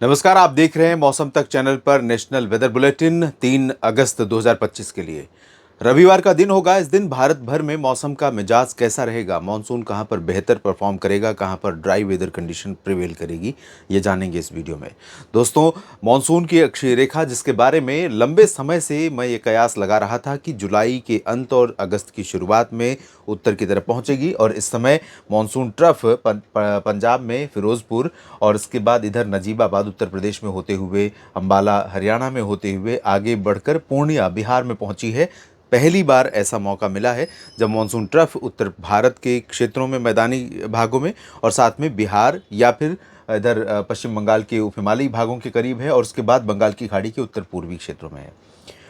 नमस्कार, आप देख रहे हैं मौसम तक चैनल पर नेशनल वेदर बुलेटिन 3 अगस्त 2025 के लिए। रविवार का दिन होगा। इस दिन भारत भर में मौसम का मिजाज कैसा रहेगा, मानसून कहां पर बेहतर परफॉर्म करेगा, कहां पर ड्राई वेदर कंडीशन प्रिवेल करेगी, ये जानेंगे इस वीडियो में। दोस्तों, मानसून की अक्षीय रेखा, जिसके बारे में लंबे समय से मैं ये कयास लगा रहा था कि जुलाई के अंत और अगस्त की शुरुआत में उत्तर की तरफ पहुंचेगी, और इस समय मानसून ट्रफ पंजाब में फिरोजपुर और इसके बाद इधर नजीबाबाद उत्तर प्रदेश में होते हुए, अंबाला हरियाणा में होते हुए आगे बढ़कर पूर्णिया बिहार में पहुंची है। पहली बार ऐसा मौका मिला है जब मानसून ट्रफ उत्तर भारत के क्षेत्रों में, मैदानी भागों में, और साथ में बिहार या फिर इधर पश्चिम बंगाल के उप हिमालयी भागों के करीब है, और उसके बाद बंगाल की खाड़ी के उत्तर पूर्वी क्षेत्रों में है।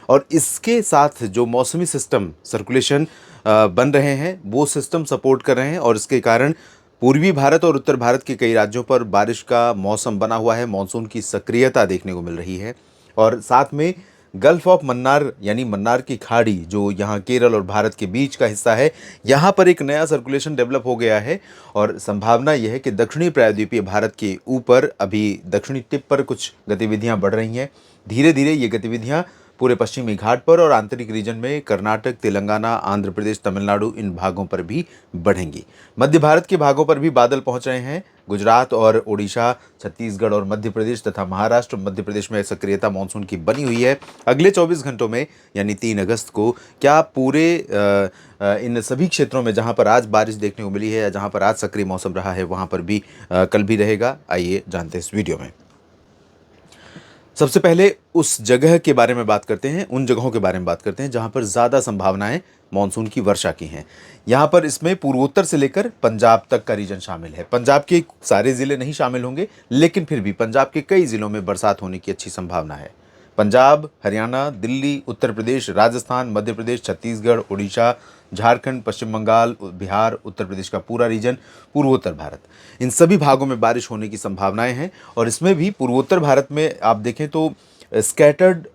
और इसके साथ जो मौसमी सिस्टम सर्कुलेशन बन रहे हैं, वो सिस्टम सपोर्ट कर रहे हैं, और इसके कारण पूर्वी भारत और उत्तर भारत के कई राज्यों पर बारिश का मौसम बना हुआ है। मानसून की सक्रियता देखने को मिल रही है, और साथ में गल्फ ऑफ मन्नार यानी मन्नार की खाड़ी, जो यहाँ केरल और भारत के बीच का हिस्सा है, यहाँ पर एक नया सर्कुलेशन डेवलप हो गया है। और संभावना यह है कि दक्षिणी प्रायद्वीपीय भारत के ऊपर अभी दक्षिणी टिप पर कुछ गतिविधियाँ बढ़ रही हैं। धीरे धीरे ये गतिविधियाँ पूरे पश्चिमी घाट पर और आंतरिक रीजन में कर्नाटक, तेलंगाना, आंध्र प्रदेश, तमिलनाडु, इन भागों पर भी बढ़ेंगी। मध्य भारत के भागों पर भी बादल पहुंच रहे हैं। गुजरात और उड़ीसा, छत्तीसगढ़ और मध्य प्रदेश तथा महाराष्ट्र, मध्य प्रदेश में सक्रियता मानसून की बनी हुई है। अगले 24 घंटों में यानी 3 अगस्त को क्या पूरे इन सभी क्षेत्रों में जहां पर आज बारिश देखने को मिली है या जहां पर आज सक्रिय मौसम रहा है, वहां पर भी कल भी रहेगा? आइए जानते हैं इस वीडियो में। सबसे पहले उस जगह के बारे में बात करते हैं, उन जगहों के बारे में बात करते हैं जहां पर ज़्यादा संभावनाएं मानसून की वर्षा की हैं। यहाँ पर इसमें पूर्वोत्तर से लेकर पंजाब तक का रीजन शामिल है। पंजाब के सारे ज़िले नहीं शामिल होंगे, लेकिन फिर भी पंजाब के कई ज़िलों में बरसात होने की अच्छी संभावना है। पंजाब, हरियाणा, दिल्ली, उत्तर प्रदेश, राजस्थान, मध्य प्रदेश, छत्तीसगढ़, उड़ीसा, झारखंड, पश्चिम बंगाल, बिहार, उत्तर प्रदेश का पूरा रीजन, पूर्वोत्तर भारत, इन सभी भागों में बारिश होने की संभावनाएं हैं। और इसमें भी पूर्वोत्तर भारत में आप देखें तो स्कैटर्ड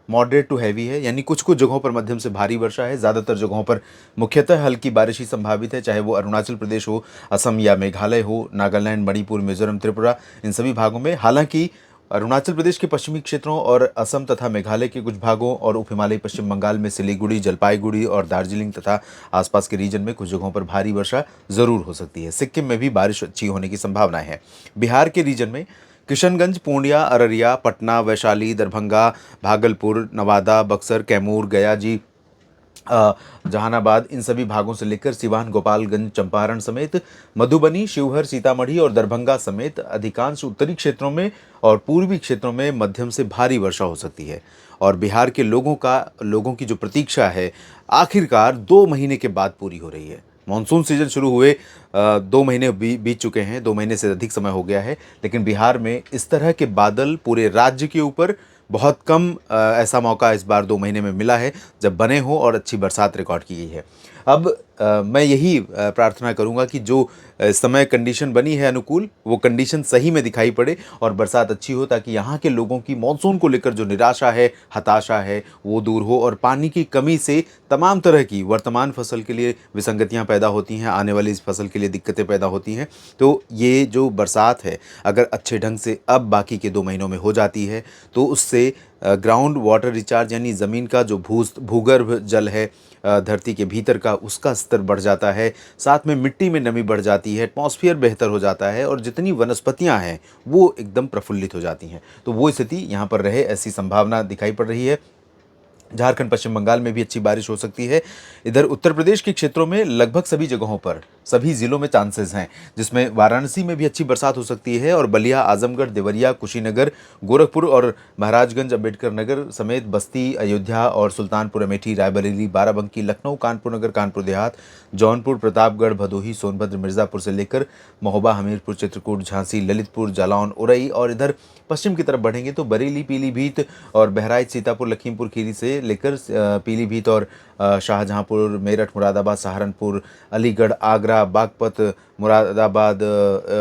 मॉडरेट टू हैवी है, यानी कुछ कुछ जगहों पर मध्यम से भारी वर्षा है। ज़्यादातर जगहों पर मुख्यतः हल्की बारिश ही संभावित है, चाहे वो अरुणाचल प्रदेश हो, असम या मेघालय हो, नागालैंड, मणिपुर, मिजोरम, त्रिपुरा, इन सभी भागों में। हालांकि अरुणाचल प्रदेश के पश्चिमी क्षेत्रों और असम तथा मेघालय के कुछ भागों और उप हिमालयी पश्चिम बंगाल में सिलीगुड़ी, जलपाईगुड़ी और दार्जिलिंग तथा आसपास के रीजन में कुछ जगहों पर भारी वर्षा ज़रूर हो सकती है। सिक्किम में भी बारिश अच्छी होने की संभावना है। बिहार के रीजन में किशनगंज, पूर्णिया, अररिया, पटना, वैशाली, दरभंगा, भागलपुर, नवादा, बक्सर, कैमूर, गया जी, जहानाबाद, इन सभी भागों से लेकर सिवान, गोपालगंज, चंपारण समेत मधुबनी, शिवहर, सीतामढ़ी और दरभंगा समेत अधिकांश उत्तरी क्षेत्रों में और पूर्वी क्षेत्रों में मध्यम से भारी वर्षा हो सकती है। और बिहार के लोगों की जो प्रतीक्षा है, आखिरकार 2 महीने के बाद पूरी हो रही है। मानसून सीजन शुरू हुए 2 महीने बीत चुके हैं, 2 महीने से अधिक समय हो गया है, लेकिन बिहार में इस तरह के बादल पूरे राज्य के ऊपर बहुत कम ऐसा मौका इस बार 2 महीने में मिला है जब बने हो और अच्छी बरसात रिकॉर्ड की गई है। अब मैं यही प्रार्थना करूंगा कि जो समय कंडीशन बनी है अनुकूल, वो कंडीशन सही में दिखाई पड़े और बरसात अच्छी हो, ताकि यहाँ के लोगों की मानसून को लेकर जो निराशा है, हताशा है, वो दूर हो। और पानी की कमी से तमाम तरह की वर्तमान फसल के लिए विसंगतियाँ पैदा होती हैं, आने वाली इस फसल के लिए दिक्कतें पैदा होती हैं। तो ये जो बरसात है, अगर अच्छे ढंग से अब बाकी के 2 महीनों में हो जाती है, तो उससे ग्राउंड वाटर रिचार्ज यानी ज़मीन का जो भूगर्भ जल है धरती के भीतर का, उसका स्तर बढ़ जाता है। साथ में मिट्टी में नमी बढ़ जाती है, एटमॉस्फेयर बेहतर हो जाता है, और जितनी वनस्पतियां हैं वो एकदम प्रफुल्लित हो जाती हैं। तो वो स्थिति यहाँ पर रहे, ऐसी संभावना दिखाई पड़ रही है। झारखंड, पश्चिम बंगाल में भी अच्छी बारिश हो सकती है। इधर उत्तर प्रदेश के क्षेत्रों में लगभग सभी जगहों पर, सभी जिलों में चांसेस हैं, जिसमें वाराणसी में भी अच्छी बरसात हो सकती है, और बलिया, आजमगढ़, देवरिया, कुशीनगर, गोरखपुर और महाराजगंज, अम्बेडकर नगर समेत बस्ती, अयोध्या और सुल्तानपुर अमेठी, रायबरेली, बाराबंकी, लखनऊ, कानपुर नगर, कानपुर देहात, जौनपुर, प्रतापगढ़, भदोही, सोनभद्र, मिर्ज़ापुर से लेकर महोबा, हमीरपुर, चित्रकूट, झांसी, ललितपुर, जालौन, उरई, और इधर पश्चिम की तरफ बढ़ेंगे तो बरेली, पीलीभीत और बहराइच, सीतापुर, लखीमपुर खीरी से लेकर पीलीभीत और शाहजहांपुर, मेरठ, मुरादाबाद, सहारनपुर, अलीगढ़, आगरा, बागपत, मुरादाबाद,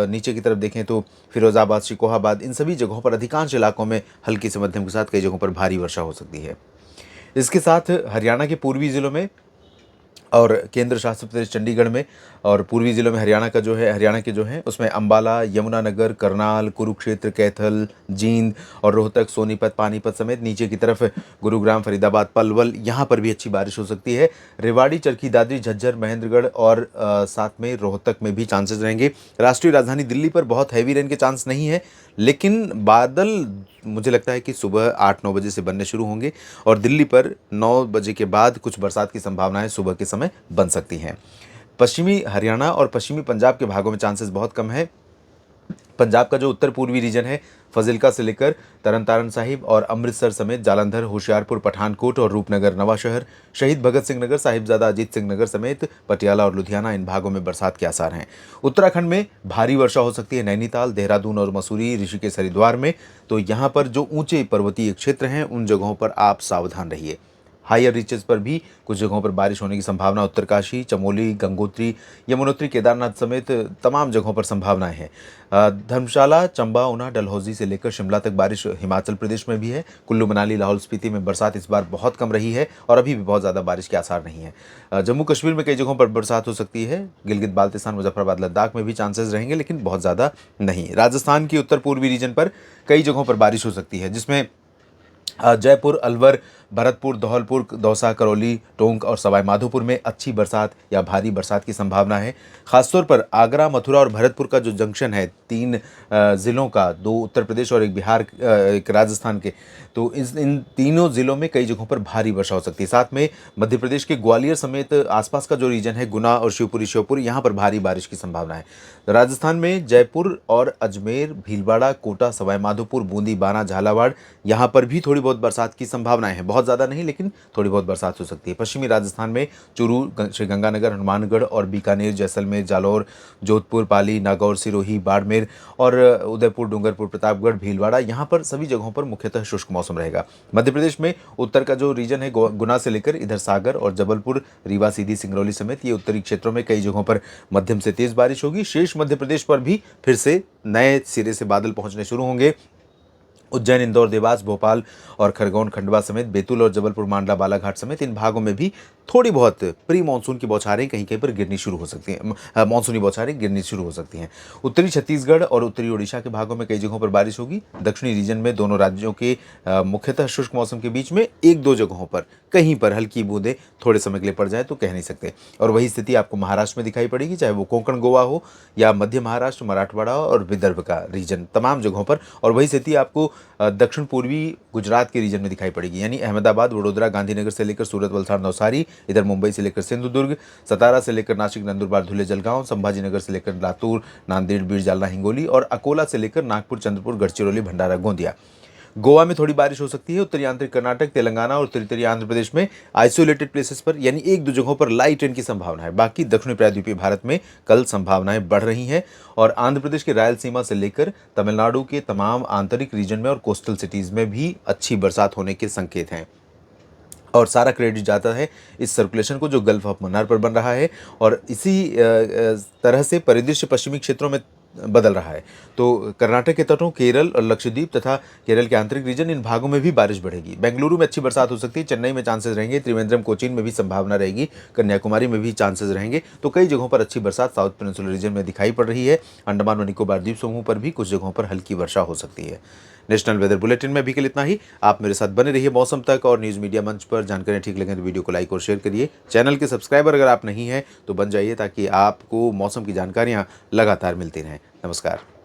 नीचे की तरफ देखें तो फिरोजाबाद, शिकोहाबाद, इन सभी जगहों पर अधिकांश इलाकों में हल्की से मध्यम के साथ कई जगहों पर भारी वर्षा हो सकती है। इसके साथ हरियाणा के पूर्वी जिलों में और केंद्र शासित प्रदेश चंडीगढ़ में और पूर्वी जिलों में हरियाणा के जो हैं उसमें अंबाला, यमुनानगर, करनाल, कुरुक्षेत्र, कैथल, जींद और रोहतक, सोनीपत, पानीपत समेत नीचे की तरफ गुरुग्राम, फरीदाबाद, पलवल, यहाँ पर भी अच्छी बारिश हो सकती है। रेवाड़ी, चरखी दादरी, झज्जर, महेंद्रगढ़ और साथ में रोहतक में भी चांसेस रहेंगे। राष्ट्रीय राजधानी दिल्ली पर बहुत हैवी रेन के चांस नहीं है, लेकिन बादल मुझे लगता है कि सुबह 8-9 बजे से बनने शुरू होंगे और दिल्ली पर 9 बजे के बाद कुछ बरसात की संभावनाएं सुबह के समय बन सकती हैं। पश्चिमी हरियाणा और पश्चिमी पंजाब के भागों में चांसेस बहुत कम है। पंजाब का जो उत्तर पूर्वी रीजन है, फजिल्का से लेकर तरनतारन साहिब और अमृतसर समेत जालंधर, होशियारपुर, पठानकोट और रूपनगर, नवाशहर, शहीद भगत सिंह नगर, साहिबजादा अजीत सिंह नगर समेत पटियाला और लुधियाना, इन भागों में बरसात के आसार हैं। उत्तराखंड में भारी वर्षा हो सकती है। नैनीताल, देहरादून और मसूरी, ऋषिकेश, हरिद्वार में। तो यहाँ पर जो ऊंचे पर्वतीय क्षेत्र हैं उन जगहों पर आप सावधान रहिए। हायर रीचेस पर भी कुछ जगहों पर बारिश होने की संभावना। उत्तरकाशी, चमोली, गंगोत्री, यमुनोत्री, केदारनाथ समेत तमाम जगहों पर संभावनाएं हैं। धर्मशाला, चंबा, ऊना, डलहौजी से लेकर शिमला तक बारिश हिमाचल प्रदेश में भी है। कुल्लू, मनाली, लाहौल स्पीति में बरसात इस बार बहुत कम रही है और अभी भी बहुत ज़्यादा बारिश के आसार नहीं है। जम्मू कश्मीर में कई जगहों पर बरसात हो सकती है। गिलगित बाल्तिस्तान, मुजफ्फराबाद, लद्दाख में भी चांसेस रहेंगे, लेकिन बहुत ज़्यादा नहीं। राजस्थान की उत्तर पूर्वी रीजन पर कई जगहों पर बारिश हो सकती है, जिसमें जयपुर, अलवर, भरतपुर, धौलपुर, दौसा, करौली, टोंक और सवाई माधोपुर में अच्छी बरसात या भारी बरसात की संभावना है। खासतौर पर आगरा, मथुरा और भरतपुर का जो जंक्शन है, 3 ज़िलों का, 2 उत्तर प्रदेश और एक बिहार, एक राजस्थान के, तो इन तीनों ज़िलों में कई जगहों पर भारी वर्षा हो सकती है। साथ में मध्य प्रदेश के ग्वालियर समेत आसपास का जो रीजन है, गुना और शिवपुरी, श्योपुर, यहाँ पर भारी बारिश की संभावना है। राजस्थान में जयपुर और अजमेर, भीलवाड़ा, कोटा, सवाई माधोपुर, बूंदी, बाना, झालावाड़, यहाँ पर भी थोड़ी बहुत बरसात की संभावनाएं हैं। बहुत ज़्यादा नहीं, लेकिन थोड़ी बहुत बरसात हो सकती है। पश्चिमी राजस्थान में चूरू, श्रीगंगानगर, हनुमानगढ़ और बीकानेर, जैसलमेर, जालौर, जोधपुर, पाली, नागौर, सिरोही, बाड़मेर और उदयपुर, डूंगरपुर, प्रतापगढ़, भीलवाड़ा, यहाँ पर सभी जगहों पर मुख्यतः शुष्क मौसम रहेगा। मध्य प्रदेश में उत्तर का जो रीजन है, गुना से लेकर इधर सागर और जबलपुर, रीवा, सीधी, सिंगरौली समेत ये उत्तरी क्षेत्रों में कई जगहों पर मध्यम से तेज बारिश होगी। शेष मध्य प्रदेश पर भी फिर से नए सिरे से बादल पहुंचने शुरू होंगे। उज्जैन, इंदौर, देवास, भोपाल और खरगोन, खंडवा समेत बैतूल और जबलपुर, मांडला, बालाघाट समेत इन भागों में भी थोड़ी बहुत प्री मानसून की बौछारें कहीं कहीं पर गिरनी शुरू हो सकती हैं। मानसूनी बौछारें गिरनी शुरू हो सकती हैं। उत्तरी छत्तीसगढ़ और उत्तरी ओडिशा के भागों में कई जगहों पर बारिश होगी। दक्षिणी रीजन में दोनों राज्यों के मुख्यतः शुष्क मौसम के बीच में 1-2 जगहों पर कहीं पर हल्की बूंदें थोड़े समय के लिए पड़ जाए तो कह नहीं सकते। और वही स्थिति आपको महाराष्ट्र में दिखाई पड़ेगी, चाहे वो कोंकण, गोवा हो या मध्य महाराष्ट्र, मराठवाड़ा और विदर्भ का रीजन, तमाम जगहों पर। और वही स्थिति आपको दक्षिण पूर्वी गुजरात के रीजन में दिखाई पड़ेगी, यानी अहमदाबाद, वडोदरा, गांधीनगर से लेकर सूरत, वलसाड़, नवसारी, इधर मुंबई से लेकर सिंधुदुर्ग, सतारा से लेकर नासिक, नंदुरबार, धुले, जलगांव, संभाजीनगर से लेकर लातूर, नांदेड़, बीड़, जालना, हिंगोली और अकोला से लेकर नागपुर, चंद्रपुर, गढ़चिरौली, भंडारा, गोंदिया। गोवा में थोड़ी बारिश हो सकती है। उत्तरी आंतरिक कर्नाटक, तेलंगाना और उत्तरी आंध्र प्रदेश में आइसोलेटेड प्लेसेस पर, यानी 1-2 जगहों पर लाइट रेन की संभावना है। बाकी दक्षिण प्रायद्वीपीय भारत में कल संभावनाएं बढ़ रही हैं और आंध्र प्रदेश के रायलसीमा से लेकर तमिलनाडु के तमाम आंतरिक रीजन में और कोस्टल सिटीज़ में भी अच्छी बरसात होने के संकेत हैं। और सारा क्रेडिट जाता है इस सर्कुलेशन को जो गल्फ ऑफ मन्नार पर बन रहा है और इसी तरह से परिदृश्य पश्चिमी क्षेत्रों में बदल रहा है। तो कर्नाटक के तटों, केरल और लक्षद्वीप तथा केरल के आंतरिक रीजन, इन भागों में भी बारिश बढ़ेगी। बेंगलुरु में अच्छी बरसात हो सकती है। चेन्नई में चांसेस रहेंगे। त्रिवेंद्रम, कोचीन में भी संभावना रहेगी। कन्याकुमारी में भी चांसेस रहेंगे। तो कई जगहों पर अच्छी बरसात साउथ पेनिनसुलर रीजन में दिखाई पड़ रही है। अंडमान और निकोबार द्वीप समूह पर भी कुछ जगहों पर हल्की वर्षा हो सकती है। नेशनल वेदर बुलेटिन में अभी के लिए इतना ही। आप मेरे साथ बने रहिए मौसम तक और न्यूज़ मीडिया मंच पर। जानकारियाँ ठीक लगे तो वीडियो को लाइक और शेयर करिए। चैनल के सब्सक्राइबर अगर आप नहीं हैं तो बन जाइए, ताकि आपको मौसम की जानकारियाँ लगातार मिलती रहें। नमस्कार।